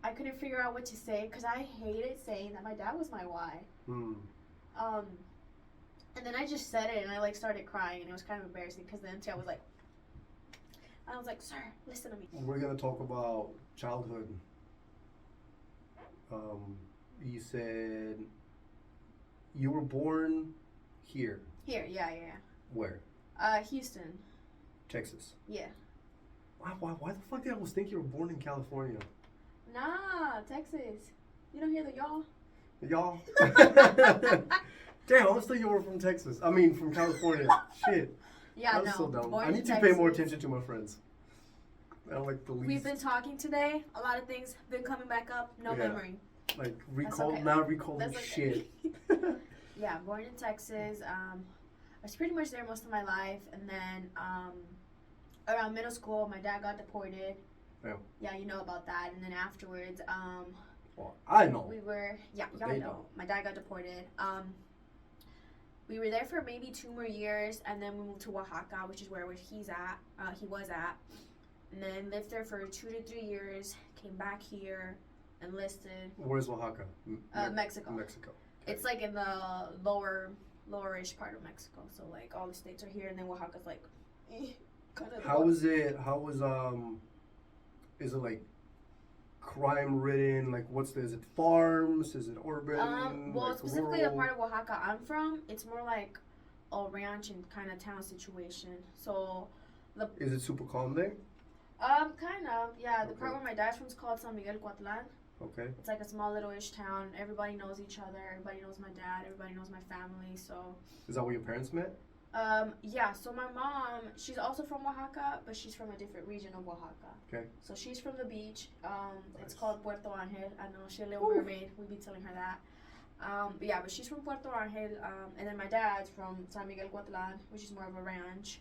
I couldn't figure out what to say because I hated saying that my dad was my why. And then I just said it and I like started crying and it was kind of embarrassing because then I was like, sir, listen to me. We're gonna talk about childhood. You said you were born here. Here, yeah. Where? Houston. Texas. Yeah. Why the fuck did I always think you were born in California? Nah, Texas. You don't hear the y'all? Y'all? Damn, I always thought you were from Texas. I mean, from California. Shit. Yeah, That's so dumb. Born I need in to Texas. pay more attention to my friends. I don't like the least. We've been talking today. A lot of things been coming back up. No memory. Like recall, okay. not recalling That's okay. shit. Yeah, born in Texas. I was pretty much there most of my life, and then around middle school, my dad got deported. Yeah. Yeah, you know about that. And then afterwards, well, I know. Y'all know. My dad got deported. We were there for maybe 2 more years, and then we moved to Oaxaca, which is where he was at, and then lived there for 2 to 3 years. Came back here, enlisted. Where's Oaxaca? Mexico. Mexico. Okay. It's like in the lowerish part of Mexico. So like all the states are here, and then Oaxaca's like kind of. How was it? Is it like crime ridden? Like is it farms? Is it urban? Well, like specifically rural? the part of Oaxaca I'm from, it's more like a ranch and kind of town situation. So Is it super calm there? Kind of, yeah. The part Okay. where my dad's from is called San Miguel Cuatlan. Okay. It's like a small little-ish town. Everybody knows each other. Everybody knows my dad. Everybody knows my family. So. Is that where your parents met? Yeah. So my mom, she's also from Oaxaca, but she's from a different region of Oaxaca. Okay. So she's from the beach. It's Nice. called Puerto Angel. I know she's a little mermaid. We be telling her that. But she's from Puerto Angel. And then my dad's from San Miguel Cuatlan, which is more of a ranch.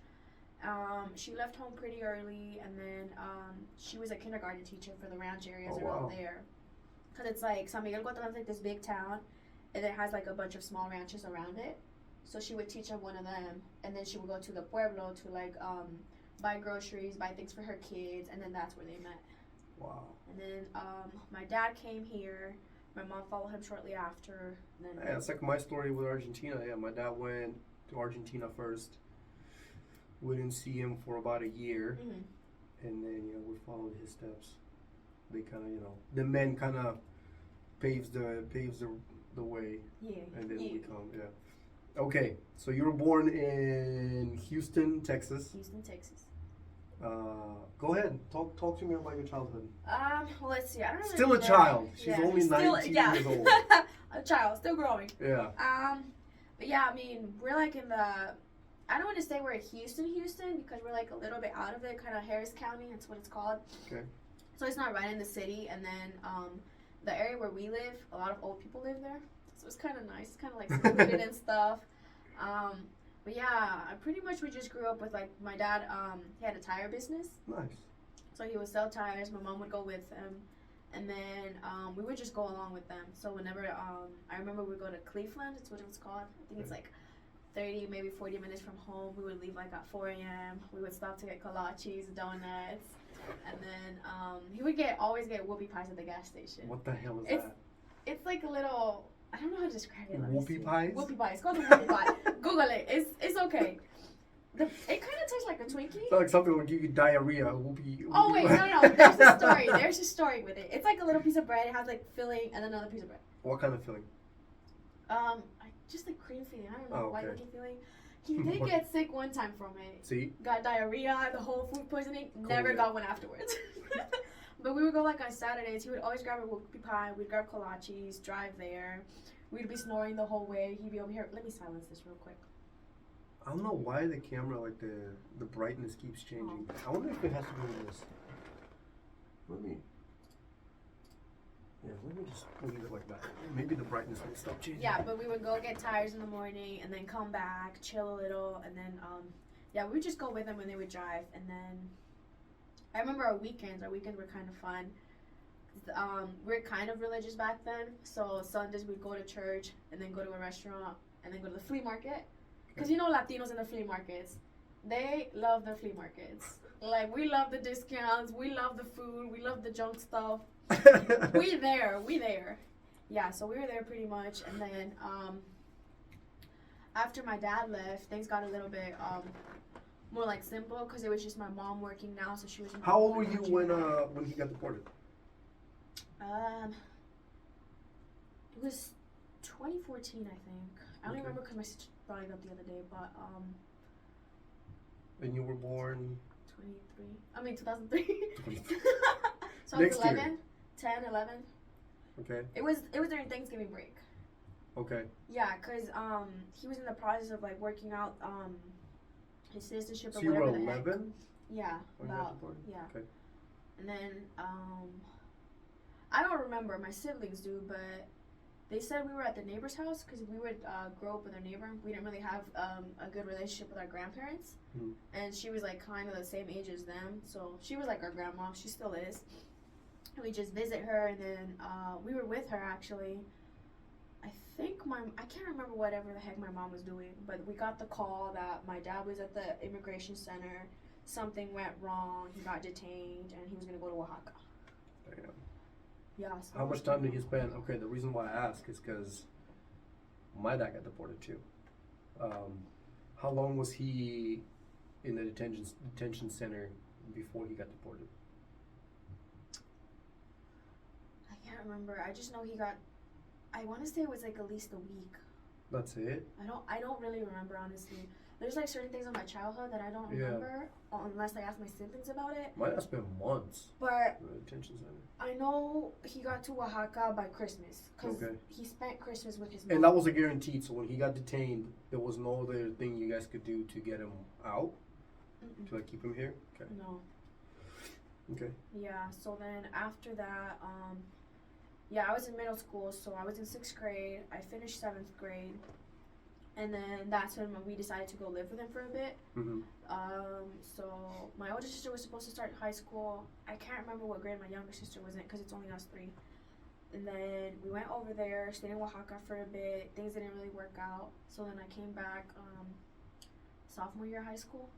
She left home pretty early, and then she was a kindergarten teacher for the ranch areas around there. Because it's like San Miguel Cuatlan is like this big town, and it has like a bunch of small ranches around it. So she would teach at one of them, and then she would go to the pueblo to like buy groceries, buy things for her kids, and then that's where they met. Wow. And then my dad came here. My mom followed him shortly after. And then It's like my story with Argentina. Yeah, my dad went to Argentina first. We didn't see him for about a year, and then we followed his steps. They kind of the men kind of paves the way. Yeah. And then we come. Yeah. Okay, so you were born in Houston, Texas. Houston, Texas. Go ahead. Talk to me about your childhood. Well, let's see. I don't really Still a child. She's only 19 years old. A child, still growing. Yeah. But yeah, I mean, we're like in the. I don't want to say we're in Houston, because we're like a little bit out of it, kind of Harris County. That's what it's called. Okay. So it's not right in the city, and then the area where we live, a lot of old people live there. So it's kind of nice. It's kind of like secluded and stuff. But yeah, we just grew up with like my dad. He had a tire business. Nice. So he would sell tires. My mom would go with him, and then we would just go along with them. So whenever I remember we'd go to Cleveland. It's what it was called. I think it's like 30, maybe 40 minutes from home. We would leave like at 4 a.m. We would stop to get kolaches, donuts, and then he would always get whoopie pies at the gas station. What the hell is that? It's like a little. I don't know how to describe it. Whoopie pies? Whoopie pie. It's called a whoopie pie. Google it. It's okay. It kind of tastes like a Twinkie. It's like something would give you diarrhea. Whoopie Oh wait, no. There's a story. There's a story with it. It's like a little piece of bread. It has like filling and another piece of bread. What kind of filling? Just like cream filling. I don't know. Oh, okay. White looking filling. He did get sick one time from it. See? Got diarrhea, the whole food poisoning. Cool, Never yeah. got one afterwards. But we would go like on Saturdays. He would always grab a whoopie pie. We'd grab kolaches, drive there. We'd be snoring the whole way. He'd be over here. Let me silence this real quick. I don't know why the camera, like the brightness keeps changing. I wonder if it has to do with this. Let me just leave it like that. Maybe the brightness will stop changing. Yeah, but we would go get tires in the morning and then come back, chill a little, and then we would just go with them when they would drive. And then I remember our weekends were kind of fun. We're kind of religious back then, so Sundays we'd go to church and then go to a restaurant and then go to the flea market. Because Latinos in the flea markets, they love their flea markets. Like, we love the discounts, we love the food, we love the junk stuff. We there. Yeah, so we were there pretty much, and then after my dad left, things got a little bit more like simple because it was just my mom working now, so she was. How old were you when he got deported? It was 2014, I think. I don't even remember because my sister brought it up the other day, but And you were born. 2003. So I was Next 11, year. 10, 11. Okay. It was during Thanksgiving break. Okay. Yeah, cause he was in the process of like working out his citizenship So or you were whatever the heck. 11? Yeah, When you got deported? yeah. Okay. And then I don't remember, my siblings do, but they said we were at the neighbor's house because we would grow up with our neighbor. We didn't really have a good relationship with our grandparents, and she was like kind of the same age as them, so she was like our grandma. She still is. We just visit her, and then we were with her actually. I think I can't remember whatever the heck my mom was doing, but we got the call that my dad was at the immigration center. Something went wrong. He got detained, and he was gonna go to Oaxaca. Damn. Yeah. So How much time did he spend? Okay, the reason why I ask is because my dad got deported too. How long was he in the detention center before he got deported? I can't remember. I just know he got. I want to say it was like at least a week. That's it? I don't really remember, honestly. There's like certain things in my childhood that I don't remember unless I ask my siblings about it. My dad spent months But in the detention center. I know he got to Oaxaca by Christmas because he spent Christmas with his mom. And that was a guaranteed. So when he got detained, there was no other thing you guys could do to get him out? Mm-mm. To like keep him here? Okay. No. Okay. Yeah, so then after that, I was in middle school, so I was in 6th grade. I finished 7th grade. And then that's when we decided to go live with him for a bit. Mm-hmm. So my older sister was supposed to start high school. I can't remember what grade my younger sister was in because it's only us 3. And then we went over there, stayed in Oaxaca for a bit. Things didn't really work out. So then I came back sophomore year of high school.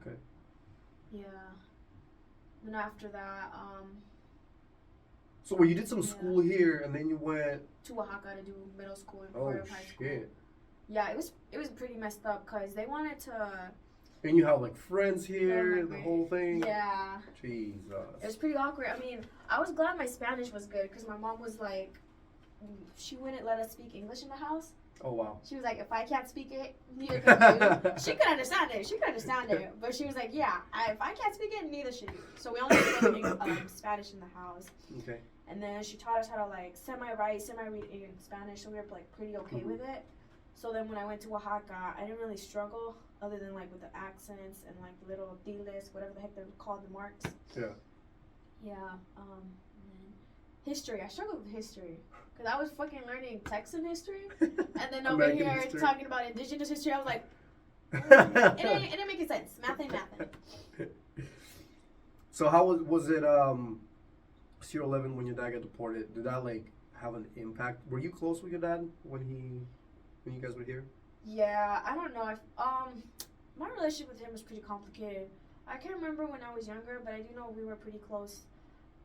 Okay. Yeah. Then after that, So you did some school here, and then you went to Oaxaca to do middle school and oh part of high school. Shit! Yeah, it was pretty messed up because they wanted to. And you have like friends here, the whole thing. Yeah. Jesus. It was pretty awkward. I mean, I was glad my Spanish was good because my mom was like, she wouldn't let us speak English in the house. Oh wow. She was like, if I can't speak it, neither can you. She could understand it. But she was like, yeah, if I can't speak it, neither should you. So we only spoke Spanish in the house. Okay. And then she taught us how to like semi-write, semi-read in Spanish, so we were like pretty okay with it. So then when I went to Oaxaca, I didn't really struggle other than like with the accents and like the little diles, whatever the heck they're called, the marks. Yeah. Yeah. And then history. I struggled with history because I was fucking learning Texan history, and then over American here history. talking about indigenous history, I was like, it didn't make sense. Math ain't math. So how was it? So you're 11 when your dad got deported. Did that like have an impact? Were you close with your dad when you guys were here? Yeah, I don't know if my relationship with him was pretty complicated. I can't remember when I was younger, but I do know we were pretty close.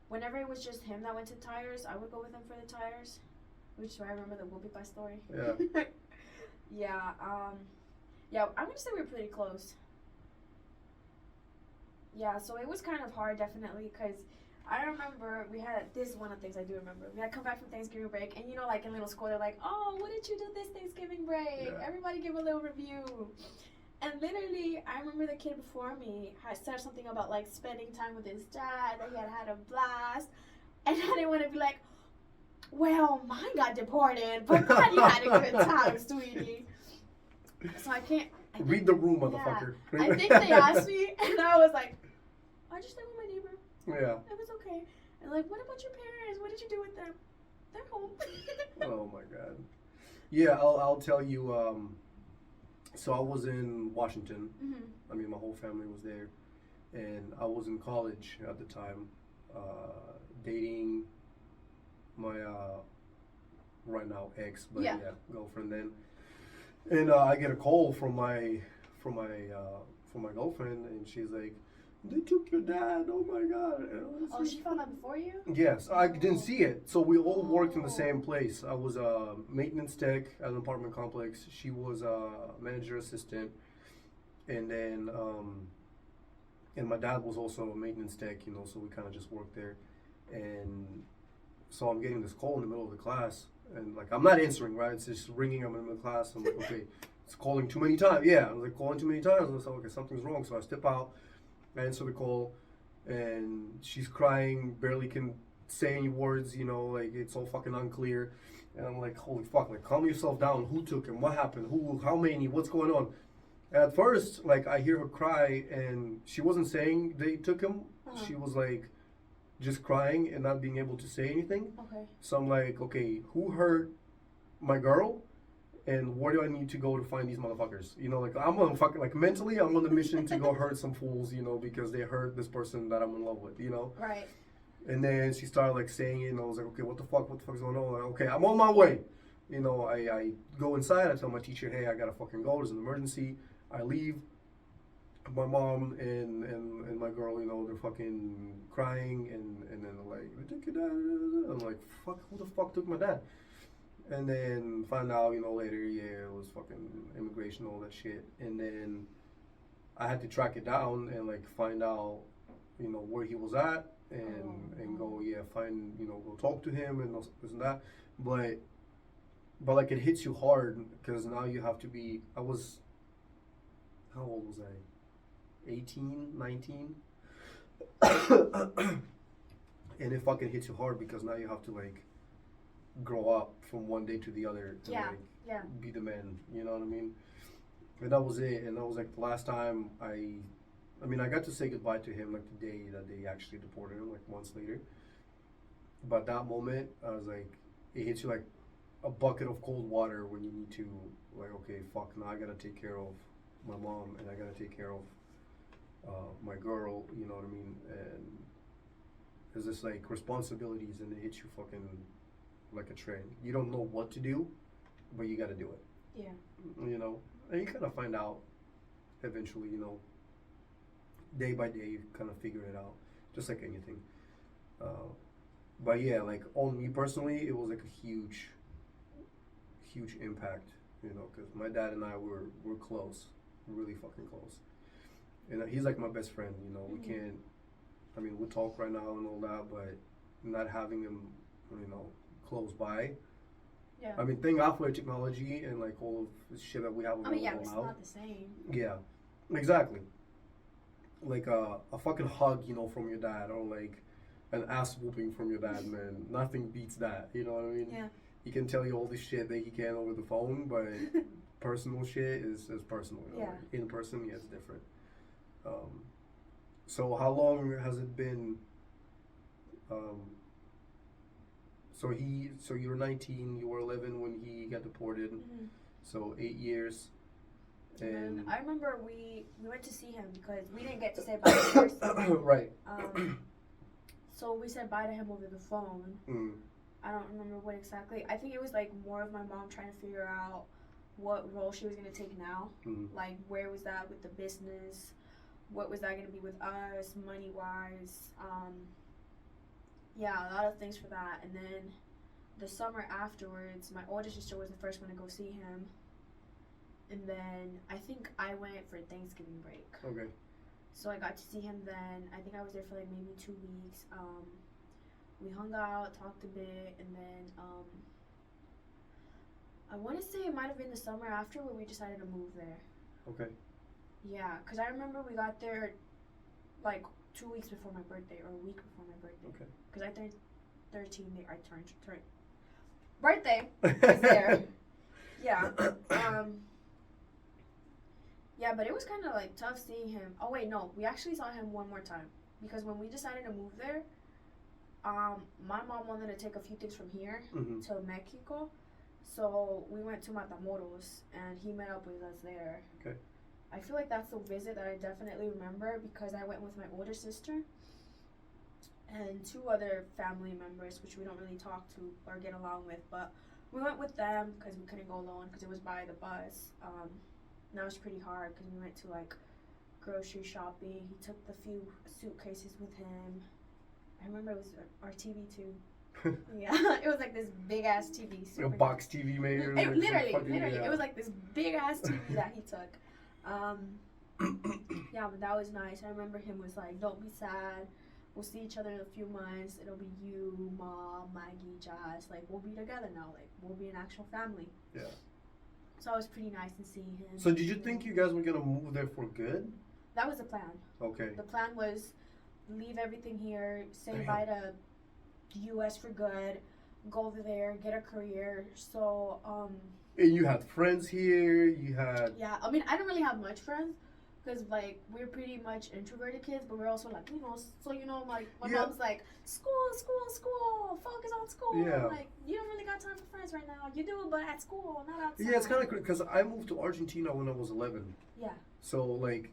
Whenever it was just him that went to tires, I would go with him for the tires, which is why I remember the whoopie pie story. Yeah. Yeah. Yeah, I'm gonna say we were pretty close. Yeah, so it was kind of hard, definitely, because I remember this is one of the things I do remember. We had come back from Thanksgiving break, and you know, like in little school, they're like, oh, what did you do this Thanksgiving break? Yeah. Everybody give a little review. And literally, I remember the kid before me had said something about like spending time with his dad, that he had a blast. And I didn't want to be like, well, mine got deported, but glad you had a good time, sweetie. So I can't. Read the room, motherfucker. Yeah. I think they asked me, and I was like, I just stayed with my neighbor. Yeah. It was okay. And like, what about your parents? What did you do with them? They're home. Oh my God. Yeah, I'll tell you. So I was in Washington. Mm-hmm. I mean, my whole family was there, and I was in college at the time, dating my right now ex, but yeah, girlfriend then. And I get a call from my girlfriend, and she's like, they took your dad. Oh my god. And I was Oh, she found that before you? yes, I didn't see it. So we all worked in the Oh. same place. I was a maintenance tech at an apartment complex. She was a manager assistant, and then and my dad was also a maintenance tech. You know, so we kind of just worked there. And so I'm getting this call in the middle of the class, and like I'm not answering. Right, it's just ringing. I'm in the class. I'm like, okay, it's calling too many times. Yeah, I was like calling too many times. I was like, okay, something's wrong. So I step out, I answer the call, and she's crying, barely can say any words, you know, like it's all fucking unclear. And I'm like, holy fuck, like calm yourself down. Who took him? What happened? Who? How many? What's going on? And at first, like I hear her cry, and she wasn't saying they took him. Uh-huh. She was like just crying and not being able to say anything. Okay. So I'm like, okay, who hurt my girl? And where do I need to go to find these motherfuckers? You know, like I'm on fucking like mentally, I'm on the mission to go hurt some fools, you know, because they hurt this person that I'm in love with, you know. Right. And then she started like saying it, and I was like, okay, what the fuck's going on? Like, okay, I'm on my way. You know, I go inside, I tell my teacher, hey, I gotta fucking go, there's an emergency. I leave. My mom and my girl, you know, they're fucking crying, and then they're like, they took your dad. I'm like, fuck, who the fuck took my dad? And then find out, you know, later, yeah, it was fucking immigration, all that shit. And then I had to track it down and like find out, you know, where he was at, and go, yeah, find, you know, go talk to him and this and that. But like it hits you hard because now you have to be. I was, how old was I? 18, 19. And it fucking hits you hard because now you have to like grow up from one day to the other to Yeah. be the man, you know what I mean? And that was it. And that was like the last time I mean I got to say goodbye to him like the day that they actually deported him, like months later. But that moment I was like, it hits you like a bucket of cold water when you need to, like, okay, fuck, now I gotta take care of my mom and I gotta take care of my girl, you know what I mean? And there's this like responsibilities, and it hits you fucking like a train. You don't know what to do, but you gotta do it. Yeah. You know? And you kind of find out eventually, you know, day by day, you kind of figure it out, just like anything. But yeah, like on me personally, it was like a huge impact, you know, because my dad and I were close, really fucking close. And he's like my best friend, you know. We can't, I mean, we talk right now and all that, but not having him, you know, close by. Yeah. I mean, thank God for technology and like all of the shit that we have available Yeah, but it's now. not the same. Yeah, exactly. Like a fucking hug, you know, from your dad, or like an ass whooping from your dad, man. Nothing beats that, you know what I mean? Yeah. He can tell you all this shit that he can over the phone, but personal shit is personal. You know? Yeah. Like, in person, yeah, it's different. So how long has it been? So you were 19, you were 11 when he got deported. Mm-hmm. So 8 years. And I remember we went to see him because we didn't get to say bye to him. right. So we said bye to him over the phone. Mm. I don't remember what exactly. I think it was like more of my mom trying to figure out what role she was going to take now. Mm. Like where was that with the business? What was that going to be with us, money-wise? Yeah, a lot of things for that. And then the summer afterwards, my older sister was the first one to go see him. And then I think I went for Thanksgiving break. Okay. So I got to see him then. I think I was there for like maybe 2 weeks. We hung out, talked a bit, and then I want to say it might have been the summer after where we decided to move there. Okay. Yeah, because I remember we got there like 2 weeks before my birthday, or a week before my birthday. Okay. Because I turned 13, I turned birthday was there. Yeah. Yeah, but it was kind of like tough seeing him. Oh wait, no, we actually saw him one more time because when we decided to move there, my mom wanted to take a few things from here to Mexico, so we went to Matamoros and he met up with us there. Okay. I feel like that's the visit that I definitely remember because I went with my older sister and 2 other family members, which we don't really talk to or get along with, but we went with them because we couldn't go alone because it was by the bus. That was pretty hard because we went to like grocery shopping. He took the few suitcases with him. I remember it was our TV too. Yeah, it was like this big ass TV. A box TV made. Literally, it was like this big ass TV that he took. Yeah, but that was nice. I remember him was like, "Don't be sad. We'll see each other in a few months. It'll be you, Mom, Maggie, Jazz. Like we'll be together now. Like we'll be an actual family." Yeah. So it was pretty nice to see him. So did you think you guys were gonna move there for good? That was the plan. Okay. The plan was leave everything here, say bye to the U.S. for good, go over there, get a career. So, And you had friends here. You had. Yeah, I mean, I don't really have much friends because, like, we're pretty much introverted kids, but we're also, like, you know, so, you know, like, my mom's like, school, focus on school. Yeah. Like, you don't really got time for friends right now. You do, but at school, not outside. Yeah, it's kind of because I moved to Argentina when I was 11. Yeah. So, like,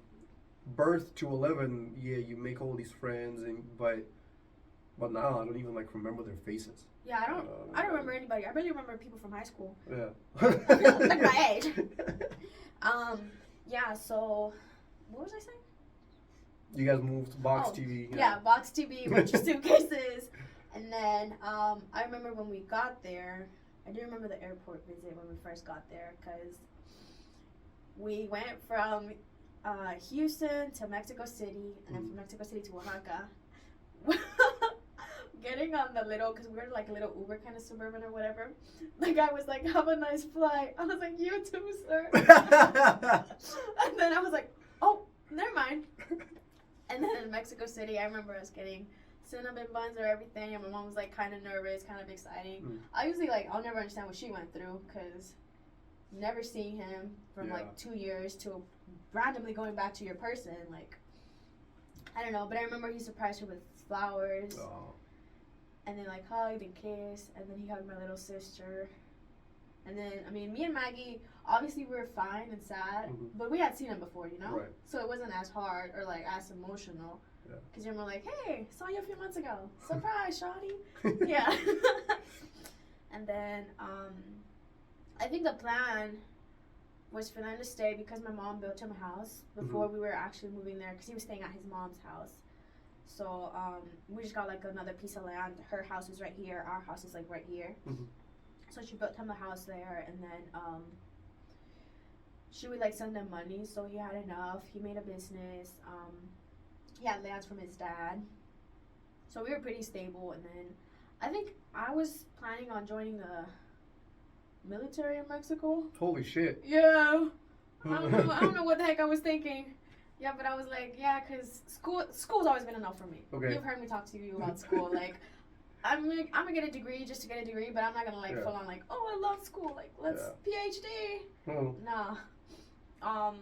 birth to 11, yeah, you make all these friends, but now I don't even, like, remember their faces. Yeah, I don't remember anybody. I really remember people from high school. Yeah. Like my age. Yeah, so, what was I saying? You guys moved to Box TV. Yeah, Box TV, bunch of suitcases. And then, I remember when we got there, I do remember the airport visit when we first got there, because we went from Houston to Mexico City, and then from Mexico City to Oaxaca. Getting on the little, because we were like a little Uber kind of Suburban or whatever. The guy was like, "Have a nice flight." I was like, "You too, sir." And then I was like, "Oh, never mind." And then in Mexico City, I remember us getting cinnamon buns or everything, and my mom was like kind of nervous, kind of exciting. I usually I'll never understand what she went through, because never seeing him from like 2 years to randomly going back to your person, like, I don't know. But I remember he surprised her with flowers. Oh. And then, like, hugged and kissed, and then he hugged my little sister. And then, I mean, me and Maggie, obviously we were fine and sad, but we had seen him before, you know? Right. So it wasn't as hard or, like, as emotional. Yeah. Because you're more like, "Hey, saw you a few months ago. Surprise, shawty." Yeah. And then, I think the plan was for them to stay because my mom built him a house before we were actually moving there, because he was staying at his mom's house. So, we just got, like, another piece of land. Her house is right here. Our house is, like, right here. So she built him a house there, and then, she would, like, send him money, so he had enough. He made a business. He had lands from his dad. So we were pretty stable, and then I think I was planning on joining the military in Mexico. Holy shit. Yeah. I don't know what the heck I was thinking. Yeah, but I was like, yeah, because school's always been enough for me. Okay. You've heard me talk to you about school. Like, I'm gonna get a degree just to get a degree, but I'm not gonna, like, full on, like, "Oh, I love school. Like, let's PhD. Nah. I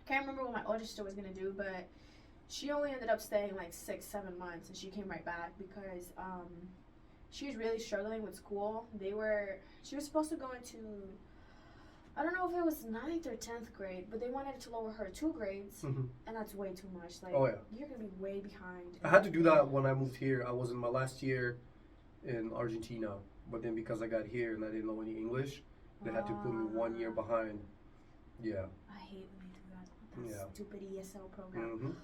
can't remember what my older sister was gonna do, but she only ended up staying, like, 6-7 months, and she came right back because, she was really struggling with school. She was supposed to go into, I don't know if it was 9th or 10th grade, but they wanted to lower her 2 grades, and that's way too much. Like, you're going to be way behind. I had to do that when I moved here. I was in my last year in Argentina, but then because I got here and I didn't know any English, they had to put me 1 year behind. Yeah. I hate when they do that. That stupid ESL program.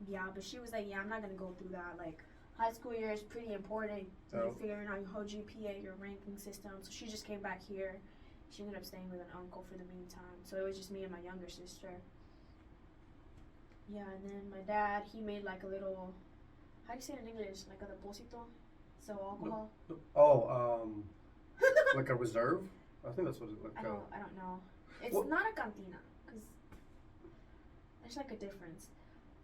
Yeah, but she was like, "Yeah, I'm not going to go through that. Like, high school year is pretty important. You're figuring out your whole GPA, your ranking system." So she just came back here. She ended up staying with an uncle for the meantime. So it was just me and my younger sister. Yeah, and then my dad, he made like a little, how do you say it in English? Like a deposito? So alcohol? Like a reserve? I think that's what it's like. I don't know. It's not a cantina, because there's like a difference.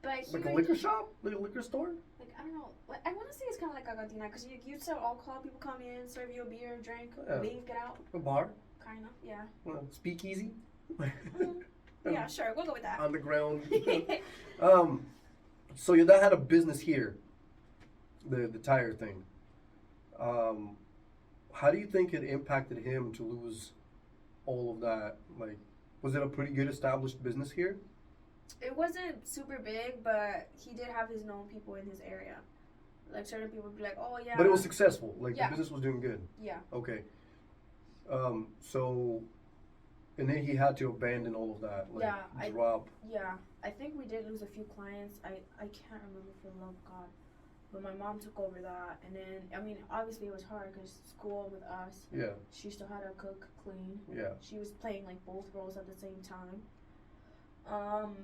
But like a liquor shop? Like a liquor store? Like, I don't know. I want to say it's kind of like a cantina, because you sell alcohol, people come in, serve you a beer, drink, leave, get out. A bar? Kind of, yeah. Speakeasy? Yeah, sure. We'll go with that. Underground. So your dad had a business here, the tire thing. How do you think it impacted him to lose all of that? Like, was it a pretty good established business here? It wasn't super big, but he did have his known people in his area. Like, certain people would be like, "Oh, yeah." But it was successful. Like, the business was doing good. Yeah. Okay. So, and then he had to abandon all of that. Like, drop. Yeah. I think we did lose a few clients. I can't remember for the love of God. But my mom took over that, and then, I mean, obviously it was hard because school with us. Yeah. She still had to cook, clean. Yeah. She was playing like both roles at the same time.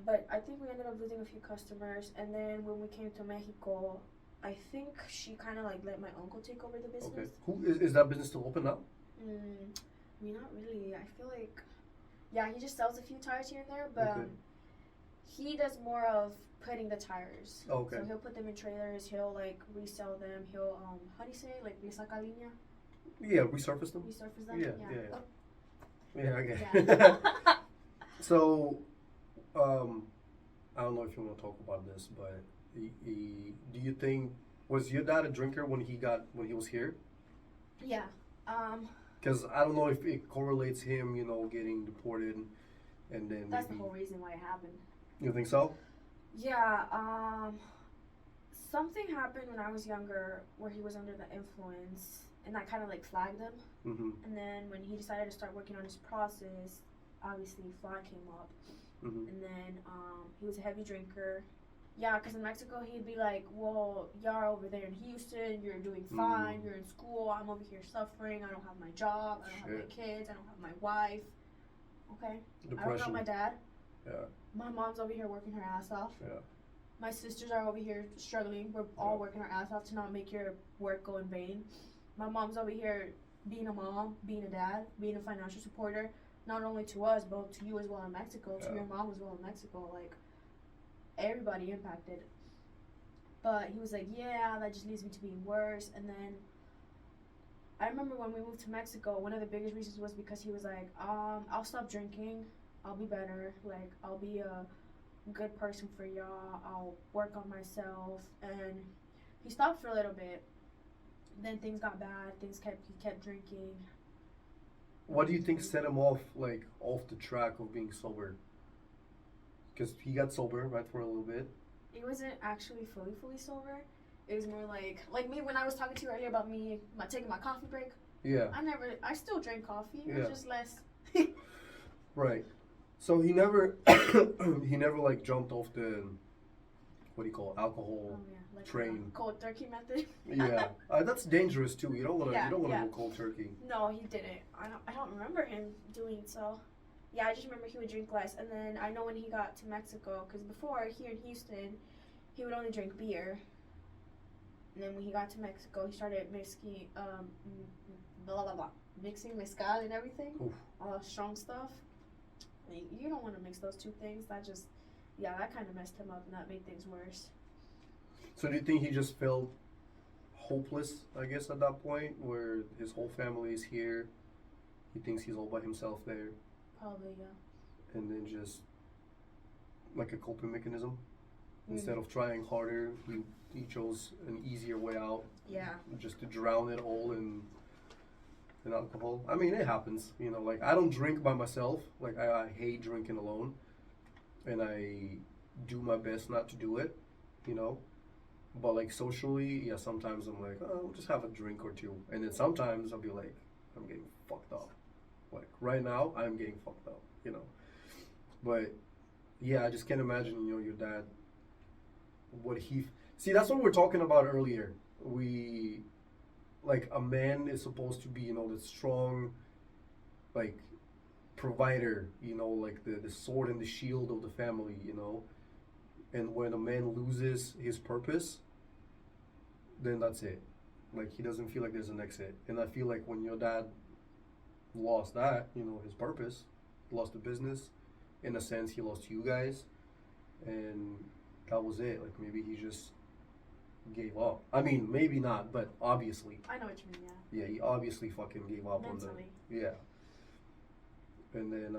But I think we ended up losing a few customers, and then when we came to Mexico, I think she kind of like let my uncle take over the business. Okay. Who is that business still open now? I mean, not really. I feel like, yeah, he just sells a few tires here and there, but Okay. he does more of putting the tires. Okay. So he'll put them in trailers. He'll like resell them. He'll how do you say it? Like resaca línea? Yeah, resurface them. Resurface them. Yeah, I get Yeah. it. So, I don't know if you want to talk about this, but do you think, was your dad a drinker when he was here? Yeah. Because I don't know if it correlates him, getting deported, and then That's maybe, the whole reason why it happened. You think so? Yeah. Something happened when I was younger where he was under the influence, and that kind of like flagged him. Mm-hmm. And then when he decided to start working on his process, obviously flag came up. Mm-hmm. And then he was a heavy drinker. Yeah, because in Mexico he'd be like, well, you're over there in Houston, you're doing fine, you're in school, I'm over here suffering, I don't have my job, I don't have my kids, I don't have my wife. Okay? Depression. I don't got my dad. Yeah. My mom's over here working her ass off. Yeah. My sisters are over here struggling. We're all working our ass off to not make your work go in vain. My mom's over here being a mom, being a dad, being a financial supporter, not only to us, but to you as well in Mexico, to your mom as well in Mexico. Like, everybody impacted. But he was like, yeah, that just leads me to being worse. And then I remember when we moved to Mexico, one of the biggest reasons was because he was like, I'll stop drinking, I'll be better, like, I'll be a good person for y'all, I'll work on myself. And he stopped for a little bit. Then things got bad, he kept drinking. What do you think set him off the track of being sober? Because he got sober, right, for a little bit. It wasn't actually fully sober. It was more like me when I was talking to you earlier about me taking my coffee break. Yeah. I still drank coffee. It was just less. Right. So he never, like jumped off the, what do you call it, alcohol Like train. Cold turkey method. Yeah. That's dangerous too. You don't want to go cold turkey. No, he didn't. I don't remember him doing so. Yeah, I just remember he would drink less. And then I know when he got to Mexico, because before here in Houston, he would only drink beer. And then when he got to Mexico, he started mixing mezcal and everything. Oof. All that strong stuff. You don't want to mix those two things. That kind of messed him up, and that made things worse. So do you think he just felt hopeless, I guess, at that point, where his whole family is here? He thinks he's all by himself there. Probably, yeah. And then just like a coping mechanism. Instead of trying harder, he chose an easier way out. Yeah. Just to drown it all in alcohol. I mean, it happens. Like, I don't drink by myself. Like, I hate drinking alone. And I do my best not to do it, But, like, socially, yeah, sometimes I'm like, oh, I'll just have a drink or two. And then sometimes I'll be like, I'm getting fucked up. Like, right now, I'm getting fucked up, But, yeah, I just can't imagine, your dad, see, that's what we were talking about earlier. Like, a man is supposed to be, the strong, like, provider, like the sword and the shield of the family, And when a man loses his purpose, then that's it. Like, he doesn't feel like there's an exit. And I feel like when your dad lost that, his purpose, lost the business, in a sense, he lost you guys, and that was it. Like, maybe he just gave up. I mean, maybe not, but obviously. I know what you mean, yeah. Yeah, he obviously fucking gave up mentally. Yeah. And then,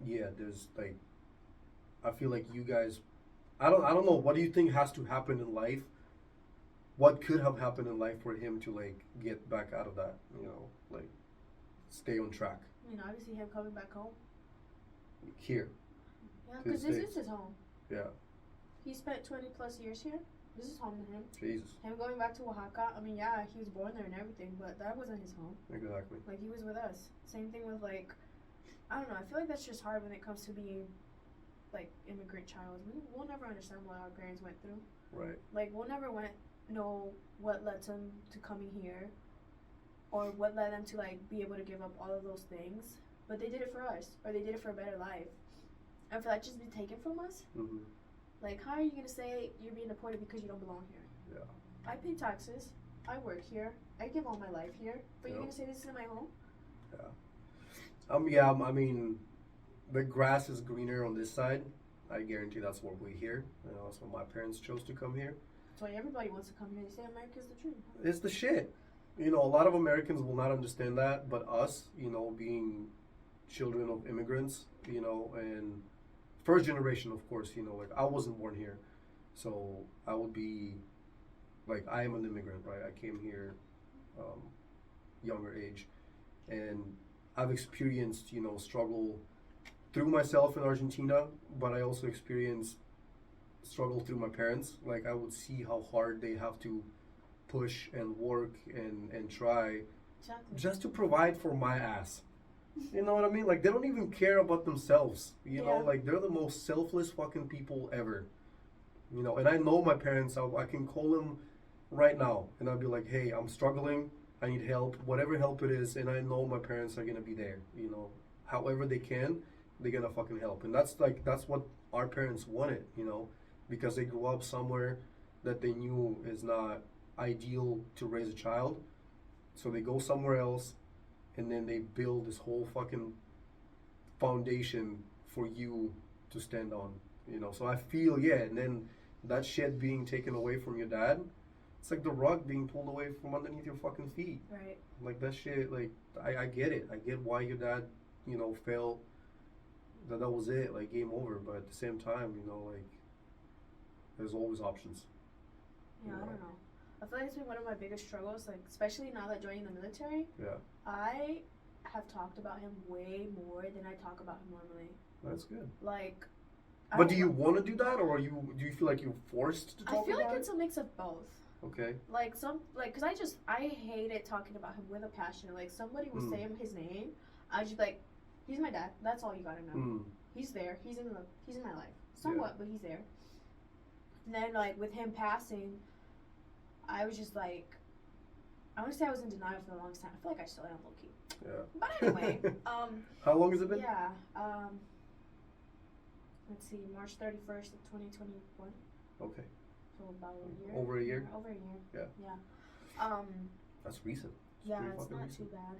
yeah, there's like, I feel like you guys, I don't know, what do you think has to happen in life? What could have happened in life for him to like get back out of that, like stay on track? I mean, obviously him coming back home. Here. Yeah, because this is his home. Yeah. He spent 20 plus years here. This is home to him. Jesus. Him going back to Oaxaca, I mean, yeah, he was born there and everything, but that wasn't his home. Exactly. Like, he was with us. Same thing with, like, I don't know, I feel like that's just hard when it comes to being like immigrant child, we'll never understand what our parents went through. Right. Like we'll never know what led them to coming here, or what led them to like be able to give up all of those things. But they did it for us, or they did it for a better life. And for that just be taken from us, like how are you gonna say you're being deported because you don't belong here? Yeah. I pay taxes. I work here. I give all my life here. But you're gonna say this isn't my home? Yeah. Yeah. I mean, the grass is greener on this side. I guarantee that's what we hear. You know, that's why my parents chose to come here. That's why everybody wants to come here. They say America's the dream. It's the shit. You know, a lot of Americans will not understand that, but us, you know, being children of immigrants, you know, and first generation, of course, you know, like I wasn't born here, so I would be, like, I am an immigrant, right? I came here, younger age, and I've experienced, you know, struggle through myself in Argentina, but I also experienced struggle through my parents. Like I would see how hard they have to push and work and try just to provide for my ass. You know what I mean? Like they don't even care about themselves. You know, like they're the most selfless fucking people ever. You know, and I know my parents. I can call them right now, and I'll be like, "Hey, I'm struggling. I need help. Whatever help it is." And I know my parents are gonna be there. You know, however they can, they're gonna fucking help. And that's what our parents wanted. You know, because they grew up somewhere that they knew is not ideal to raise a child, so they go somewhere else. And then they build this whole fucking foundation for you to stand on, you know. So I feel, and then that shit being taken away from your dad, it's like the rug being pulled away from underneath your fucking feet. Right. Like that shit, like, I get it. I get why your dad, you know, felt that was it, like game over. But at the same time, you know, like, there's always options. Yeah, I don't know. I feel like it's been one of my biggest struggles, like especially now that joining the military. Yeah. I have talked about him way more than I talk about him normally. That's good. Like. But do you want to do that, or do you feel like you're forced to talk about it? I feel like it's a mix of both. Okay. Like cause I hated talking about him with a passion. Like somebody would say his name, I'd just be like, he's my dad. That's all you gotta know. He's there. He's in my life, somewhat, but he's there. And then like with him passing, I was just like, I want to say I was in denial for the longest time. I feel like I still am low key. Yeah. But anyway, how long has it been? Yeah. Let's see, March 31st of 2021. Okay. So about a year. Over a year? Over a year. Yeah. Yeah. That's recent. Yeah, it's not too bad.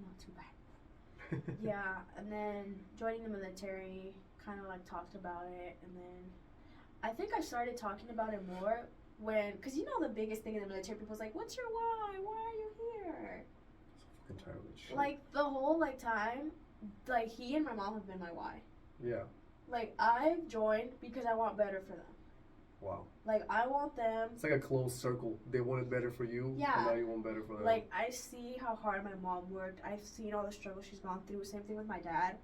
Not too bad. Yeah, and then joining the military, kind of like talked about it, and then I think I started talking about it more because you know the biggest thing in the military, people's like, what's your why? Why are you here? So fucking tired of this shit. Like the whole like time, like he and my mom have been my why. Yeah. Like I've joined because I want better for them. Wow. Like I want them. It's like a closed circle. They wanted better for you. Yeah. And now you want better for them. Like I see how hard my mom worked. I've seen all the struggles she's gone through. Same thing with my dad.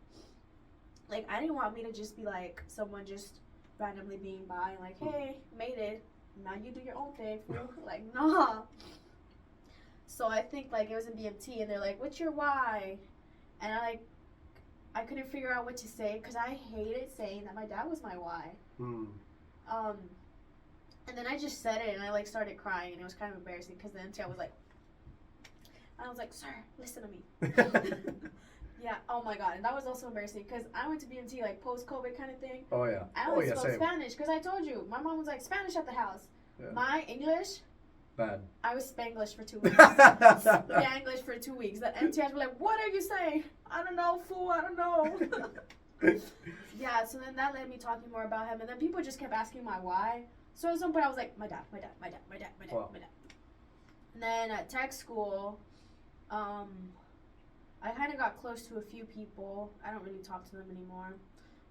Like I didn't want me to just be like someone just randomly being by and like, hey, made it. Now you do your own thing, fool. Like, nah. So I think like it was in BMT and they're like, what's your why? And I couldn't figure out what to say because I hated saying that my dad was my why. And then I just said it and I like started crying and it was kind of embarrassing because then I was like, sir, listen to me. Yeah, oh my god, and that was also embarrassing because I went to BMT like post-COVID kind of thing. Oh yeah. I only spoke Spanish because I told you my mom was like Spanish at the house. Yeah. My English. Bad. I was Spanglish for 2 weeks. Spanglish for 2 weeks. The MTs were like, what are you saying? I don't know, fool. I don't know. Yeah, so then that led me talking more about him, and then people just kept asking my why. So at some point I was like, my dad. Wow. And then at tech school, I kind of got close to a few people. I don't really talk to them anymore.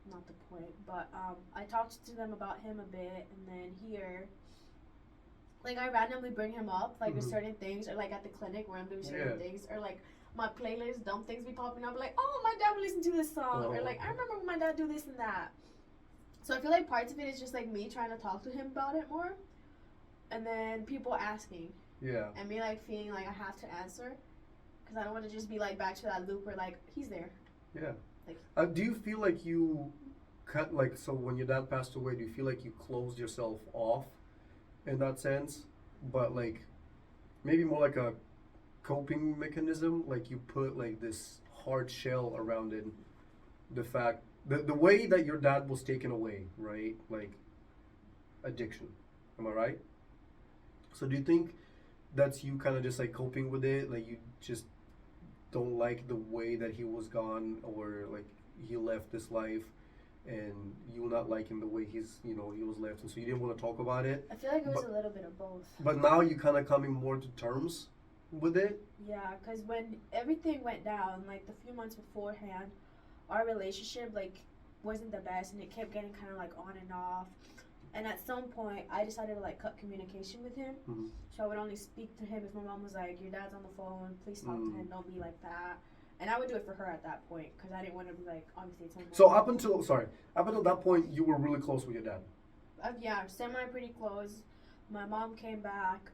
Not the point. But I talked to them about him a bit. And then here, like, I randomly bring him up, like, with certain things. Or, like, at the clinic where I'm doing certain things. Or, like, my playlist, dumb things be popping up. Like, oh, my dad would listen to this song. Or, like, I remember when my dad do this and that. So I feel like parts of it is just, like, me trying to talk to him about it more. And then people asking. Yeah. And me, like, feeling like I have to answer. Because I don't want to just be, like, back to that loop where, like, he's there. Yeah. Like, do you feel like you cut like so when your dad passed away, do you feel like you closed yourself off in that sense? But like maybe more like a coping mechanism, like you put like this hard shell around it. The fact the way that your dad was taken away, right? Like addiction. Am I right? So do you think that's you kind of just like coping with it? Like you just don't like the way that he was gone, or like he left this life, and you not liking the way he was left, and so you didn't want to talk about it. I feel like it was a little bit of both. But now you kind of coming more to terms with it. Yeah, because when everything went down, like the few months beforehand, our relationship like wasn't the best, and it kept getting kind of like on and off. And at some point, I decided to like cut communication with him. Mm-hmm. So I would only speak to him if my mom was like, "Your dad's on the phone. Please talk to him. Don't be like that." And I would do it for her at that point because I didn't want to be like, obviously, it's my mom. So up until that point, you were really close with your dad. Yeah, semi pretty close. My mom came back,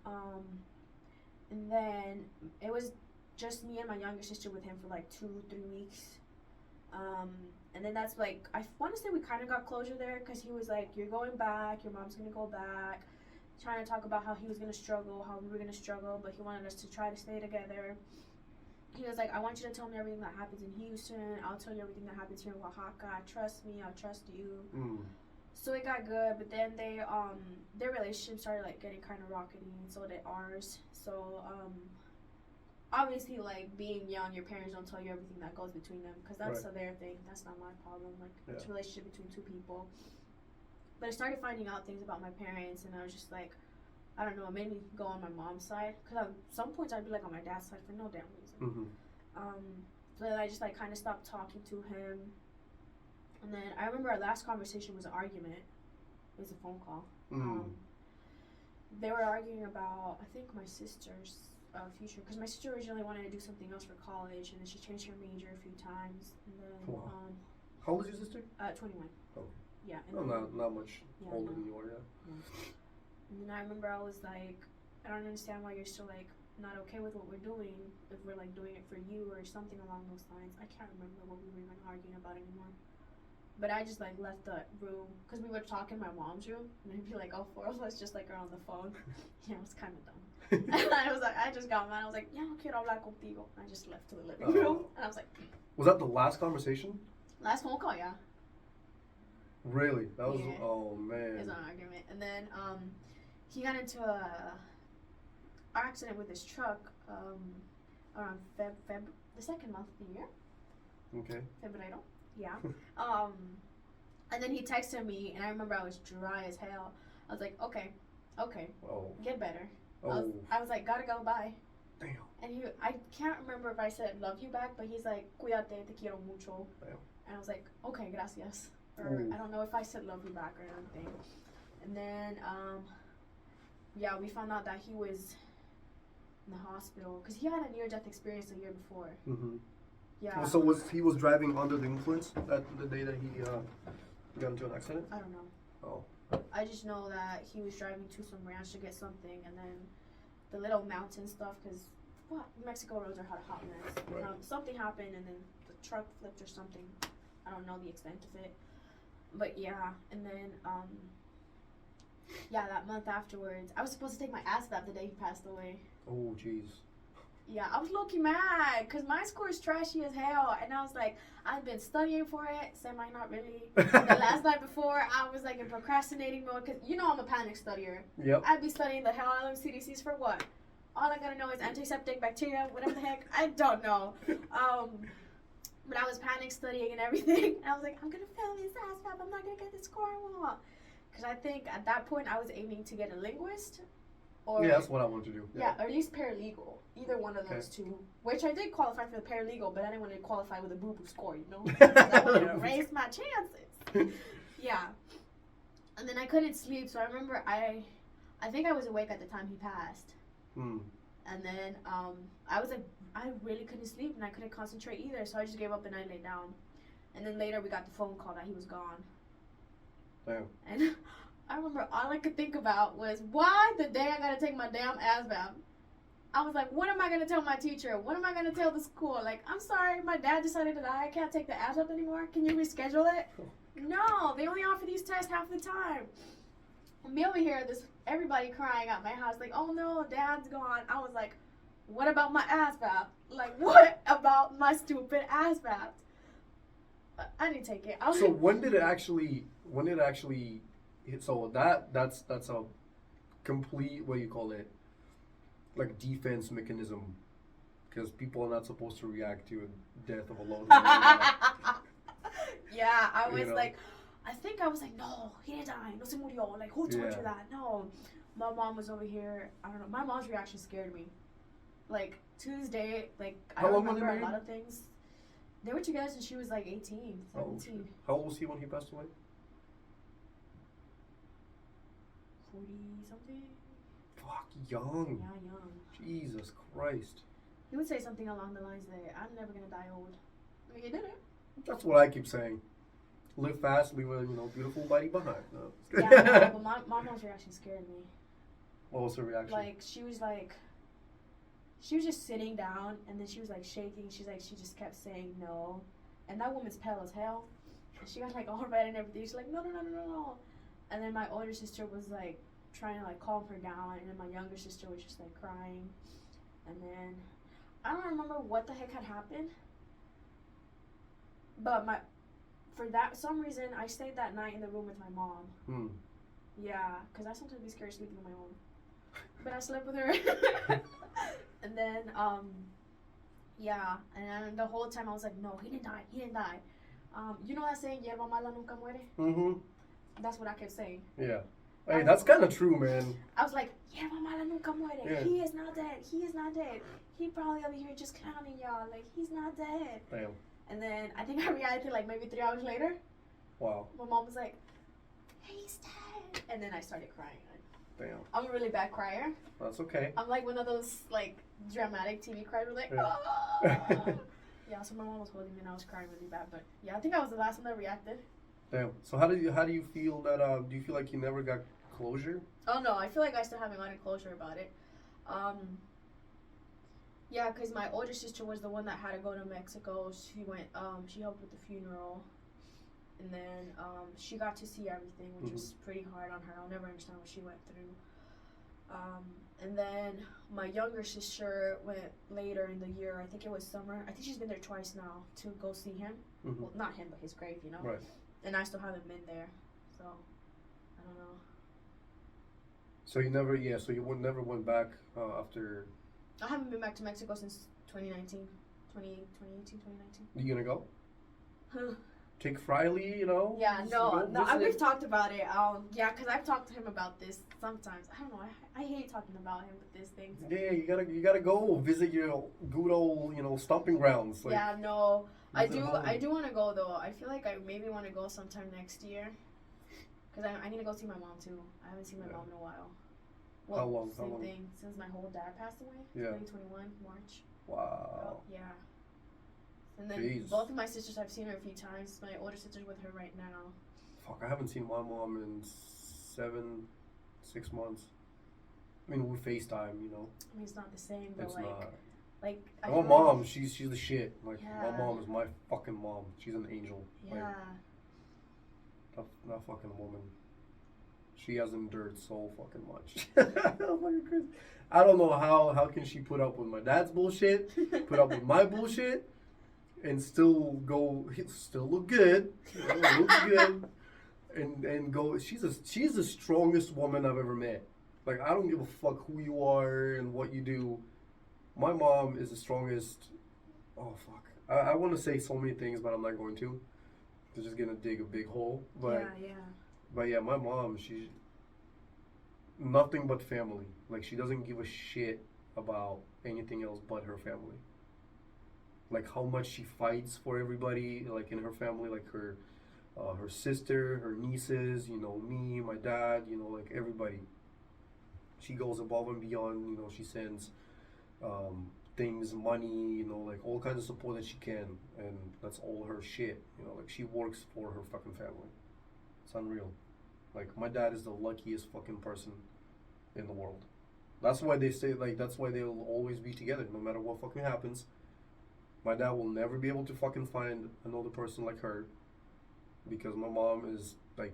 and then it was just me and my younger sister with him for like 2-3 weeks. And then that's like, I want to say we kind of got closure there because he was like, "You're going back, your mom's going to go back," trying to talk about how he was going to struggle, how we were going to struggle, but he wanted us to try to stay together. He was like, "I want you to tell me everything that happens in Houston. I'll tell you everything that happens here in Oaxaca. Trust me, I'll trust you." So it got good, but then their relationship started like getting kind of rockety, and so did ours. So obviously, like being young, your parents don't tell you everything that goes between them because that's their thing. That's not my problem. Like it's a relationship between two people. But I started finding out things about my parents, and I was just like, I don't know, it made me go on my mom's side because at some points I'd be like on my dad's side for no damn reason. So then I just like kind of stopped talking to him, and then I remember our last conversation was an argument. It was a phone call. They were arguing about, I think, my sister's future, because my sister originally wanted to do something else for college, and then she changed her major a few times, and then How old is your sister? 21. Oh. Yeah. And not much older than you are, And then I remember I was like, I don't understand why you're still like not okay with what we're doing if we're like doing it for you or something along those lines. I can't remember what we were even arguing about anymore. But I just like left the room because we would talk in my mom's room, and it'd be like all four of us just like are on the phone. Yeah, it was kind of dumb. And I was like, I just got mad. I was like, "Ya no quiero hablar contigo." And I just left to the living room, and I was like, Was that the last conversation? last phone call, yeah. Really? That was Yeah. Oh man. It was an argument, and then he got into a accident with his truck around the second month of the year. Okay. Febrero. Yeah. And then he texted me, and I remember I was dry as hell. I was like, okay, Oh. get better. Oh. I was like, gotta go, bye. Damn. And I can't remember if I said love you back, but he's like, cuídate, te quiero mucho. Damn. And I was like, okay, gracias. Or Ooh. I don't know if I said love you back or anything. And then, yeah, we found out that he was in the hospital because he had a near-death experience the year before. Yeah. Well, so he was driving under the influence the day that he got into an accident? I don't know. Oh. I just know that he was driving to some ranch to get something, and then the little mountain stuff, because Mexico roads are hot mess. Right. Something happened, and then the truck flipped or something. I don't know the extent of it, but yeah. And then yeah, that month afterwards, I was supposed to take my ASVAB the day he passed away. Oh, jeez. Yeah, I was low-key mad because my score is trashy as hell, and I was like, I've been studying for it, semi not really. The last night before, I was like in procrastinating mode because you know I'm a panic studier. Yep. I'd be studying the hell out of them CDCs for what? All I gotta know is antiseptic, bacteria, whatever the heck. I don't know. But I was panic studying and everything, and I was like, I'm gonna fail this ASVAB. I'm not gonna get the score I want. Because I think at that point I was aiming to get a linguist. Or, yeah, that's what I wanted to do. Yeah, or at least paralegal. Either one of those two. Which I did qualify for the paralegal, but I didn't want to qualify with a boo-boo score, you know? I wanted to raise my chances. Yeah. And then I couldn't sleep, so I remember I think I was awake at the time he passed. And then I was like, I really couldn't sleep, and I couldn't concentrate either, so I just gave up and I laid down. And then later we got the phone call that he was gone. Damn. And I remember all I could think about was, why the day I gotta take my damn ASVAB? I was like, what am I gonna tell my teacher? What am I gonna tell the school? Like, I'm sorry, my dad decided that I can't take the ASVAB anymore. Can you reschedule it? No, they only offer these tests half the time. Me over here, everybody crying at my house, like, oh no, dad's gone. I was like, what about my ASVAB? Like, what about my stupid ASVAB? I didn't take it. So when did it actually hit? So that's a complete, what do you call it, like defense mechanism, because people are not supposed to react to the death of a loved one. Yeah, I was like, I was like, no, he didn't die, no se murió, like, who told you that? No. My mom was over here, I don't know, my mom's reaction scared me. Like, to this day, like, I don't remember a lot of things. They were together since she was like 18, 17. How old was he when he passed away? 40 something. Fuck, young. Yeah, young. Jesus Christ. He would say something along the lines that I'm never gonna die old. I mean, he didn't. That's what I keep saying. Live fast, leave a beautiful body behind. No. Yeah, no, but my mom's reaction scared me. What was her reaction? Like, she was just sitting down, and then she was like shaking. She just kept saying no, and that woman's pale as hell. And she got like all red and everything. She's like, no. And then my older sister was like trying to like calm her down, and then my younger sister was just like crying. And then I don't remember what the heck had happened, but for some reason I stayed that night in the room with my mom. Yeah, because I sometimes be scared sleeping on my own, but I slept with her. And then yeah, and then the whole time I was like, no, he didn't die. You know that saying, hierba mala nunca muere? Mm-hmm. That's what I kept saying. Yeah. Hey, that's kind of true, man. I was like, hierba mala nunca muere. Yeah. He is not dead. He probably over here just clowning y'all. Like, he's not dead. Damn. And then I think I reacted like maybe 3 hours later. Wow. My mom was like, he's dead. And then I started crying. Damn. I'm a really bad crier. That's okay. I'm like one of those like dramatic TV criers, like, yeah. Oh! Yeah, so my mom was holding me and I was crying really bad. But yeah, I think I was the last one that reacted. Damn. So how do you feel that? Do you feel like you never got closure? Oh no, I feel like I still haven't gotten closure about it. Yeah, because my older sister was the one that had to go to Mexico. She went. She helped with the funeral. And then she got to see everything, which was pretty hard on her. I'll never understand what she went through. And then my younger sister went later in the year. I think it was summer. I think she's been there twice now to go see him. Well, not him, but his grave, you know? Right. And I still haven't been there. So, I don't know. So you never, so you never went back after... I haven't been back to Mexico since 2019. 2018, 2019. You gonna go? Take Friley, you know? Yeah, no, we've talked about it. Yeah, because I've talked to him about this sometimes. I don't know. I hate talking about him with these things. Yeah, you gotta go visit your good old, stomping grounds. Like, yeah, no, I do want to go though. I feel like I maybe want to go sometime next year. Because I need to go see my mom too. I haven't seen my mom in a while. Well, how long? Same thing. Since my whole dad passed away. Yeah. 2021, March. Wow. Yeah. And then Jeez. both of my sisters, I've seen her a few times. My older sister's with her right now. Fuck, I haven't seen my mom in 6 months. I mean, we FaceTime, you know. I mean, it's not the same, but it's like... not. Like, my mom, she's the shit. Like, yeah. my mom is my fucking mom. She's an angel. Yeah. Like, that fucking woman. She has endured so fucking much. I don't know how can she put up with my dad's bullshit, put up with my bullshit, and still look good, looks good, and go. She's the strongest woman I've ever met. Like, I don't give a fuck who you are and what you do. My mom is the strongest. Oh fuck! I want to say so many things, but I'm not going to. They're just gonna dig a big hole. But But yeah, my mom, she's nothing but family. Like, she doesn't give a shit about anything else but her family. Like, how much she fights for everybody, like, in her family, like her sister, her nieces, me, my dad, like, everybody. She goes above and beyond, she sends things, money, like, all kinds of support that she can, and that's all her shit, like, she works for her fucking family. It's unreal. Like, my dad is the luckiest fucking person in the world. That's why they say, like, that's why they'll always be together, no matter what fucking happens. My dad will never be able to fucking find another person like her. because my mom is like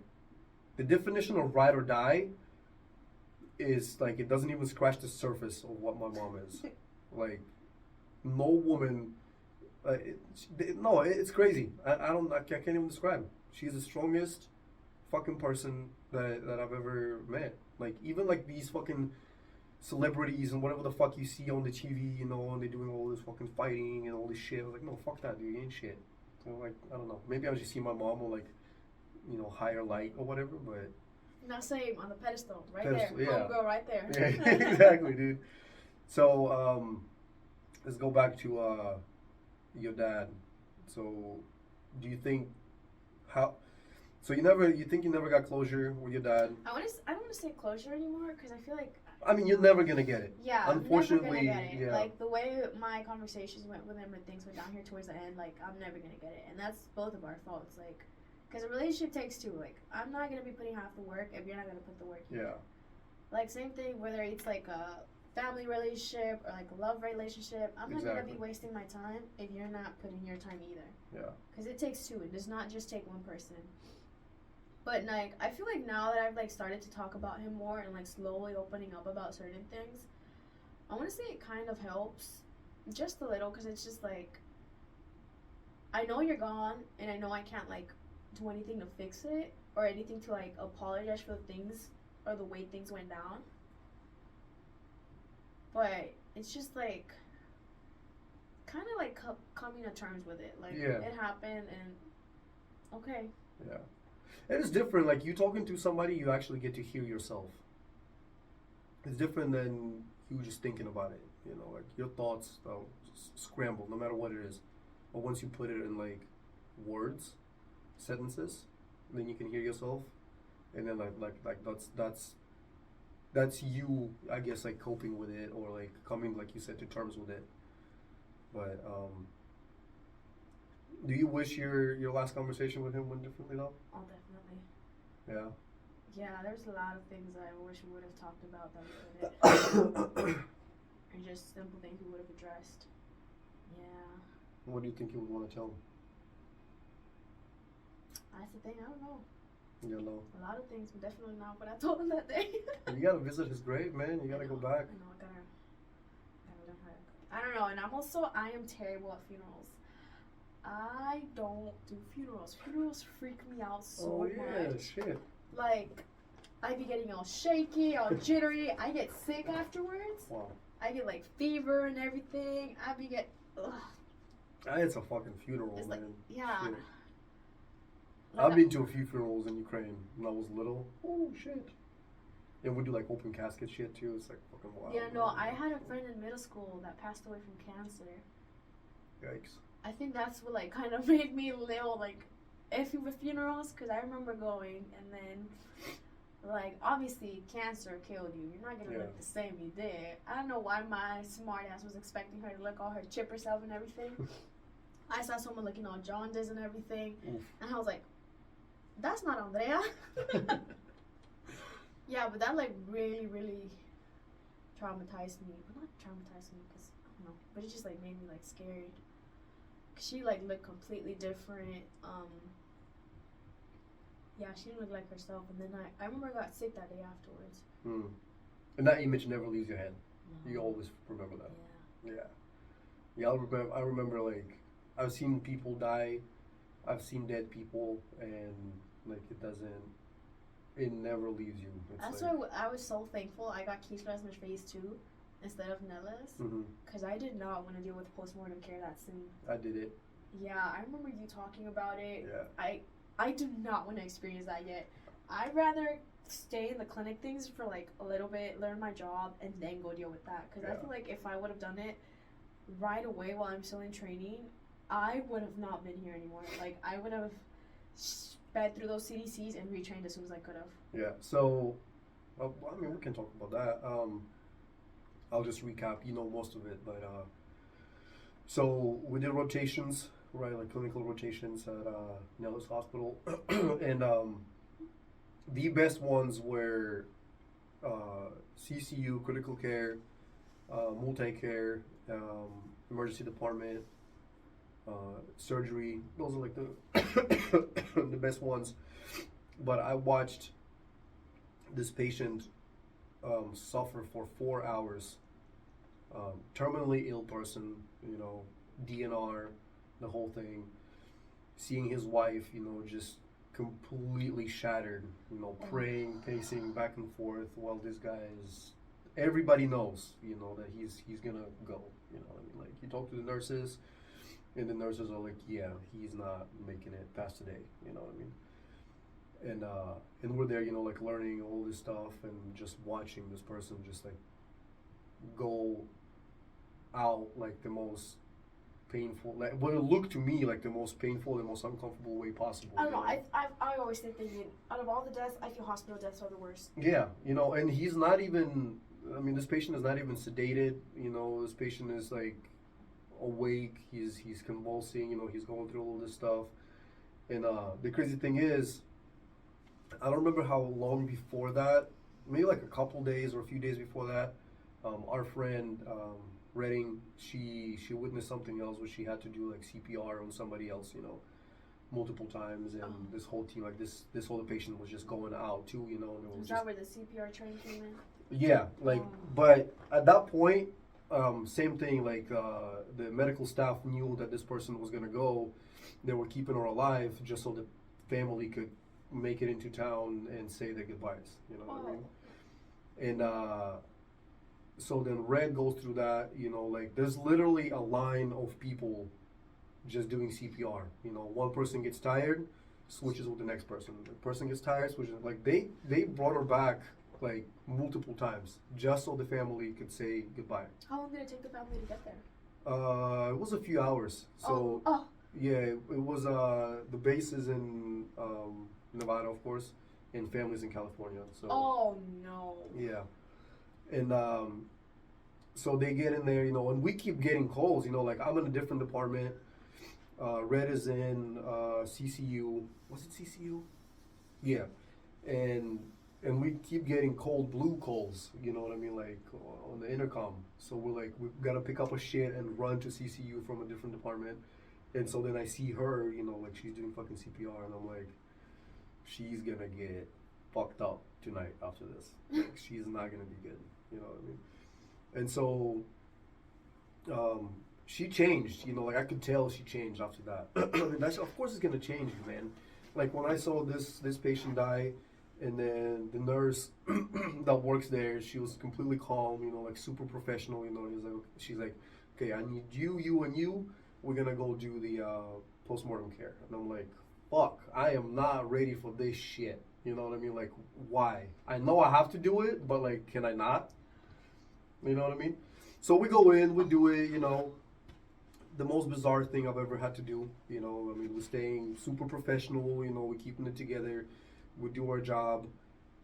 the definition of ride or die is like it doesn't even scratch the surface of what my mom is. Like no woman. No, it's crazy. I can't even describe. She's the strongest fucking person that I've ever met. Like even like these fucking celebrities and whatever the fuck you see on the TV, you know, and they're doing all this fucking fighting and all this shit. I was like, no, fuck that, dude. You ain't shit. So like, I don't know. Maybe I just see my mom on like, you know, higher light or whatever, but. Not same on the pedestal, right Pedestal, there. yeah. Homegirl right there. Yeah, exactly, dude. So, let's go back to your dad. So, do you think how? So you think you never got closure with your dad? I don't want to say closure anymore because I feel like. I mean, you're never gonna get it. Yeah, unfortunately, I'm never gonna get it. yeah. Like the way my conversations went with him and things went down here towards the end, like I'm never gonna get it, and that's both of our faults. Like, because a relationship takes two. Like, I'm not gonna be putting half the work if you're not gonna put the work in. Yeah. Like same thing, whether it's like a family relationship or like a love relationship, I'm not gonna be wasting my time if you're not putting your time either. Yeah. Because it takes two. It does not just take one person. But like I feel like now that I've like started to talk about him more and like slowly opening up about certain things, I want to say it kind of helps just a little because it's just like I know you're gone and I know I can't like do anything to fix it or anything to like apologize for the things or the way things went down. But it's just like kind of like coming to terms with it. Like it happened and okay. Yeah. It is different. Like you talking to somebody, you actually get to hear yourself. It's different than you just thinking about it. You know, like your thoughts scramble no matter what it is. But once you put it in like words, sentences, then you can hear yourself, and then like that's you. I guess like coping with it or like coming like you said to terms with it. But do you wish your last conversation with him went differently though? Oh, definitely. Yeah. Yeah, there's a lot of things that I wish we would have talked about that we couldn't. And just simple things we would have addressed. Yeah. What do you think you would want to tell him? That's the thing, I don't know. You don't know. A lot of things, but definitely not what I told him that day. You gotta visit his grave, man. You gotta go back. I know, I gotta learn how to. I don't know, and I am terrible at funerals. I don't do funerals. Funerals freak me out so much. Shit. Like, I be getting all shaky, all jittery. I get sick afterwards. Wow. I get like fever and everything. Ugh. It's a fucking funeral, It's man. like, yeah. Shit. Like I've been to a few funerals in Ukraine when I was little. Oh shit. And we do like open casket shit too. It's like fucking wild. Yeah, no, I had a friend in middle school that passed away from cancer. Yikes. I think that's what like kind of made me a little like iffy with funerals because I remember going and then like obviously cancer killed you. You're not gonna look the same you did. I don't know why my smart ass was expecting her to look all her chipper self and everything. I saw someone looking all jaundiced and everything. Oof. And I was like, that's not Andrea. Yeah, but that like really, really traumatized me. Well, not traumatized me because I don't know, but it just like made me like scared. She like looked completely different. Yeah, she didn't look like herself. And then I remember I got sick that day afterwards. And that image never leaves your head. No. You always remember that. Yeah. Yeah. I remember like I've seen people die. I've seen dead people, and like it never leaves you. That's why I was so thankful I got Keith Lesnar's phase 2 instead of Nella's, because I did not want to deal with postmortem care that soon. I did it. Yeah, I remember you talking about it. Yeah. I do not want to experience that yet. I'd rather stay in the clinic things for like a little bit, learn my job, and then go deal with that. Because I feel like if I would have done it right away while I'm still in training, I would have not been here anymore. Like, I would have sped through those CDCs and retrained as soon as I could have. Yeah, so, well, I mean, we can talk about that. I'll just recap, you know, most of it. But, so we did rotations, right, like clinical rotations at Nellis Hospital. And the best ones were CCU, critical care, multi-care, emergency department, surgery. Those are like the the best ones. But I watched this patient suffer for 4 hours. Terminally ill person, DNR, the whole thing. Seeing his wife, just completely shattered, praying, pacing back and forth while this guy is. Everybody knows, that he's gonna go. What I mean? Like, you talk to the nurses, and the nurses are like, yeah, he's not making it past today. You know what I mean? And we're there, like learning all this stuff and just watching this person just like go out like the most painful, like what it looked to me like the most painful and most uncomfortable way possible. I don't know. I always think thinking out of all the deaths, I feel hospital deaths are the worst. Yeah, and he's not even. I mean, this patient is not even sedated. This patient is like awake. He's convulsing. He's going through all this stuff. And the crazy thing is, I don't remember how long before that. Maybe like a couple days or a few days before that. Our friend Redding, she witnessed something else where she had to do like CPR on somebody else. Multiple times, and this whole team, like this whole patient was just going out too. And it was Is that where the CPR train came in? Yeah, like, but at that point, same thing, like, the medical staff knew that this person was gonna go. They were keeping her alive just so the family could make it into town and say their goodbyes, what I mean? And, so then Red goes through that, like, there's literally a line of people just doing CPR. One person gets tired, switches with the next person. The person gets tired, switches, like, they brought her back like multiple times just so the family could say goodbye. How long did it take the family to get there? It was a few hours. So yeah, it was the base is in Nevada, of course, and families in California. So oh no. Yeah. And so they get in there, and we keep getting calls, like I'm in a different department. Red is in CCU. Was it CCU? Yeah. And we keep getting cold blue calls, you know what I mean, like on the intercom. So we're like, we've got to pick up a shit and run to CCU from a different department. And so then I see her, like she's doing fucking CPR, and I'm like, she's gonna get fucked up tonight after this. Like, she's not gonna be good, you know what I mean? And so she changed, like I could tell she changed after that. And that's, of course it's gonna change you, man. Like when I saw this patient die, and then the nurse that works there, she was completely calm, like super professional, she's like, okay, I need you, and you. We're gonna go do the postmortem care. And I'm like, fuck, I am not ready for this shit. You know what I mean? Like, why? I know I have to do it, but like, can I not? You know what I mean? So we go in, we do it, the most bizarre thing I've ever had to do, I mean, we're staying super professional, we're keeping it together. We do our job,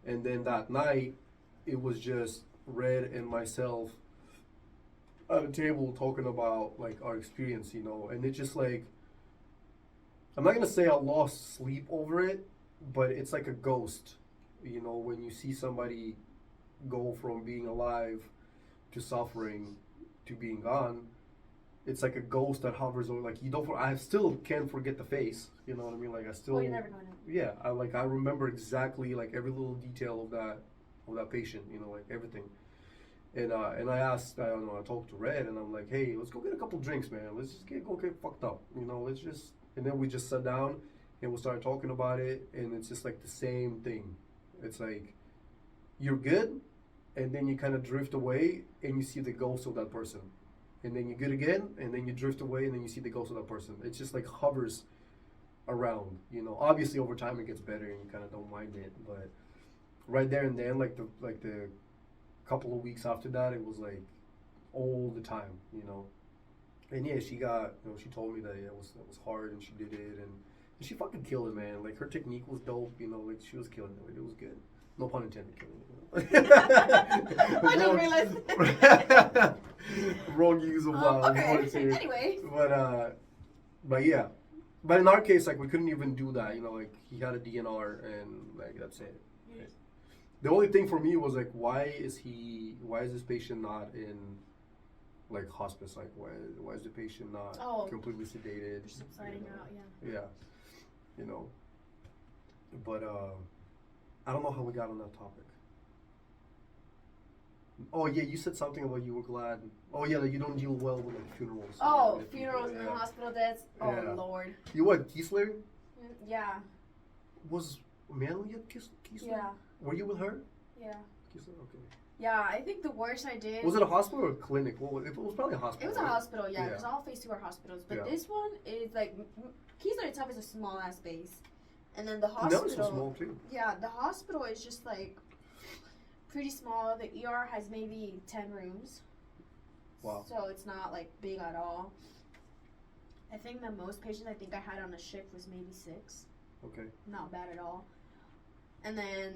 and then that night, it was just Red and myself at a table talking about like our experience, and it's just like, I'm not gonna say I lost sleep over it, but it's like a ghost, when you see somebody go from being alive to suffering to being gone. It's like a ghost that hovers over, like, I still can't forget the face, you know what I mean? Like, I still. Well, you're never going to. Yeah, I remember exactly, like, every little detail of that patient, like, everything. And I asked, I don't know, I talked to Red, and I'm like, hey, let's go get a couple drinks, man. Let's just go get fucked up, let's just. And then we just sat down, and we started talking about it, and it's just, like, the same thing. It's like, you're good, and then you kind of drift away, and you see the ghost of that person. And then you're good again, and then you drift away, and then you see the ghost of that person. It's just like hovers around, Obviously, over time it gets better, and you kind of don't mind it. But right there and then, like the couple of weeks after that, it was like all the time, And yeah, she got, she told me that it was hard, and she did it, and she fucking killed it, man. Like her technique was dope, like she was killing it. Like, it was good. No pun intended, killing it. I don't realize. Wrong use of okay. Anyway. But yeah. But in our case, like, we couldn't even do that, like, he had a DNR, and, like, that's it. Right? The only thing for me was, like, why is this patient not in like hospice, like why is the patient not completely sedated? Just subsiding out, yeah. Yeah, you know. But I don't know how we got on that topic. Oh yeah, you said something about you were glad. Oh yeah, like you don't deal well with like funerals. Oh, funerals and hospital deaths. Oh Lord. You what, Kiesler? Yeah. Was Melanie at Kiesler? Yeah. Were you with her? Yeah. Kiesler, okay. Yeah, I think the worst I did. Was it a hospital or a clinic? Well, it was probably a hospital. It was a hospital, yeah. Because all phase 2 are hospitals, but this one is like Kiesler itself is a small ass base, and then the hospital. That was so small too. Yeah, the hospital is just like pretty small. The ER has maybe 10 rooms. Wow. So it's not like big at all. I think the most patients I think I had on a shift was maybe 6. Okay. Not bad at all. And then,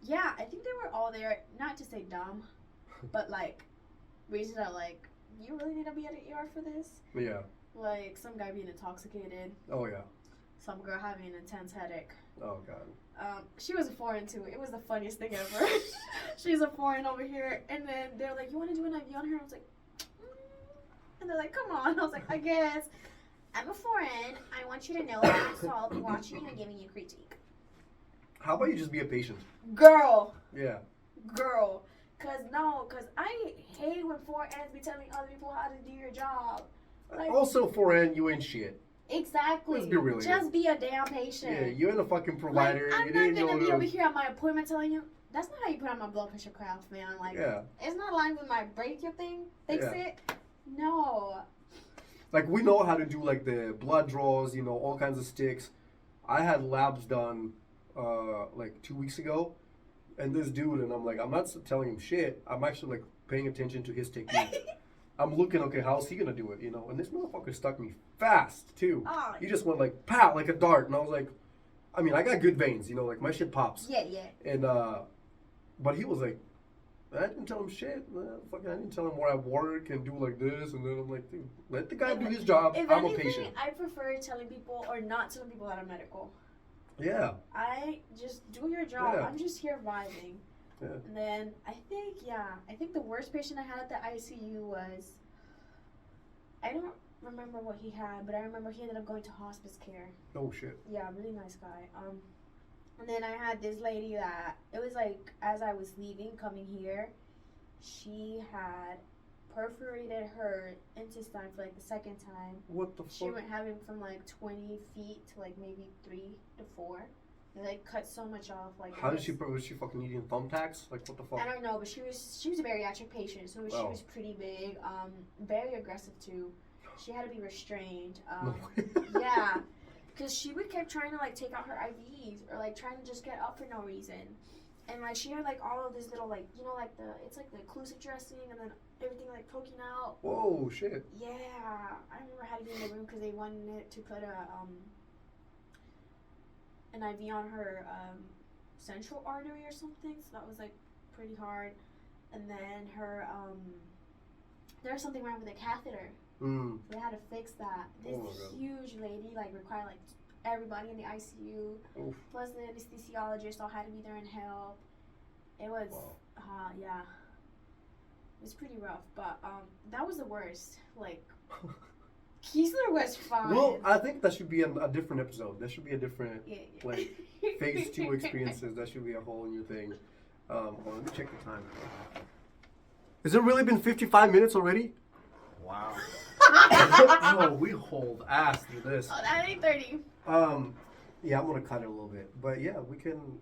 yeah, I think they were all there, not to say dumb, but like, reasons that like, you really need to be at an ER for this? Yeah. Like, some guy being intoxicated. Oh, yeah. Some girl having an intense headache. Oh, God. She was a foreign, too. It was the funniest thing ever. She's a foreign over here. And then they're like, you want to do an IV on her? I was like, And they're like, come on. I was like, I guess. I'm a foreign. I want you to know that so I'll be watching and giving you critique. How about you just be a patient? Girl. Yeah. Girl. Cause I hate when foreigns be telling other people how to do your job. Like, also, foreign, you ain't shit. Exactly. Let's be real. Just be a damn patient. Yeah, you ain't a fucking provider. Like, I'm not gonna be over here at my appointment telling you, that's not how you put on my blood pressure cuff, man. Like, it's not aligned with my break your thing. Fix it. No. Like, we know how to do, like, the blood draws, you know, all kinds of sticks. I had labs done, like, 2 weeks ago. And this dude, and I'm like, I'm not telling him shit. I'm actually, like, paying attention to his technique. I'm looking, okay, how's he gonna do it, you know? And this motherfucker stuck me fast, too. Oh, he just went, like, pow, like a dart. And I was like, I mean, I got good veins, you know, like, my shit pops. Yeah. And, but he was like, I didn't tell him shit. I didn't tell him where I work and do like this. And then I'm like, dude, let the guy do his job. I'm a patient. I prefer telling people or not telling people that I'm medical. Yeah. I just do your job. Yeah. I'm just here vibing. Yeah. And then I think the worst patient I had at the ICU was, I don't remember what he had, but I remember he ended up going to hospice care. Oh shit. Yeah, really nice guy. And then I had this lady that, it was like, as I was leaving, coming here, she had perforated her intestine for like the second time. What the fuck? She went having from like 20 feet to like maybe 3 to 4. And like cut so much off. Like, how did she, was she fucking eating thumbtacks? Like, what the fuck? I don't know, but she was a bariatric patient, so she was pretty big, very aggressive too. She had to be restrained. Yeah. Because she would keep trying to, like, take out her IVs or, like, trying to just get up for no reason. And, like, she had, like, all of this little, like, you know, like, it's, like, the occlusive dressing and then everything, like, poking out. Whoa, shit. Yeah. I remember having to be in the room because they wanted to put an IV on her central artery or something. So that was, like, pretty hard. And then her, there was something wrong with the catheter. They had to fix that. This huge lady, like, required, like, everybody in the ICU. Oof. Plus the anesthesiologist all had to be there and help. It was, yeah. It was pretty rough, but that was the worst. Like, Kiesler was fine. Well, I think that should be a different episode. That should be a different, like, phase 2 experiences. That should be a whole new thing. Hold on, let me check the time. Has it really been 55 minutes already? Wow. No, we hold ass through this. Oh, that ain't 30. Yeah, I'm gonna cut it a little bit, but yeah, we can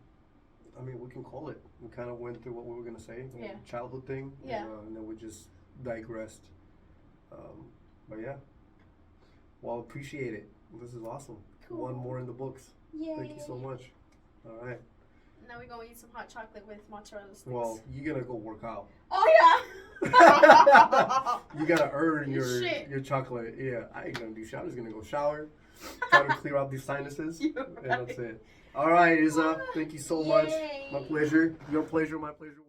call it. We kind of went through what we were gonna say, childhood thing, and then we just digressed. But yeah, well, appreciate it. This is awesome. Cool. One more in the books. Yay. Thank you so much. All right. Now we're gonna eat some hot chocolate with mozzarella sticks. Well, you gotta go work out. Oh yeah. You gotta earn your chocolate. Yeah, I ain't gonna do shit. I'm just gonna go shower, try to clear out these sinuses, and that's it. All right, Isa, thank you so much. My pleasure. Your pleasure, my pleasure.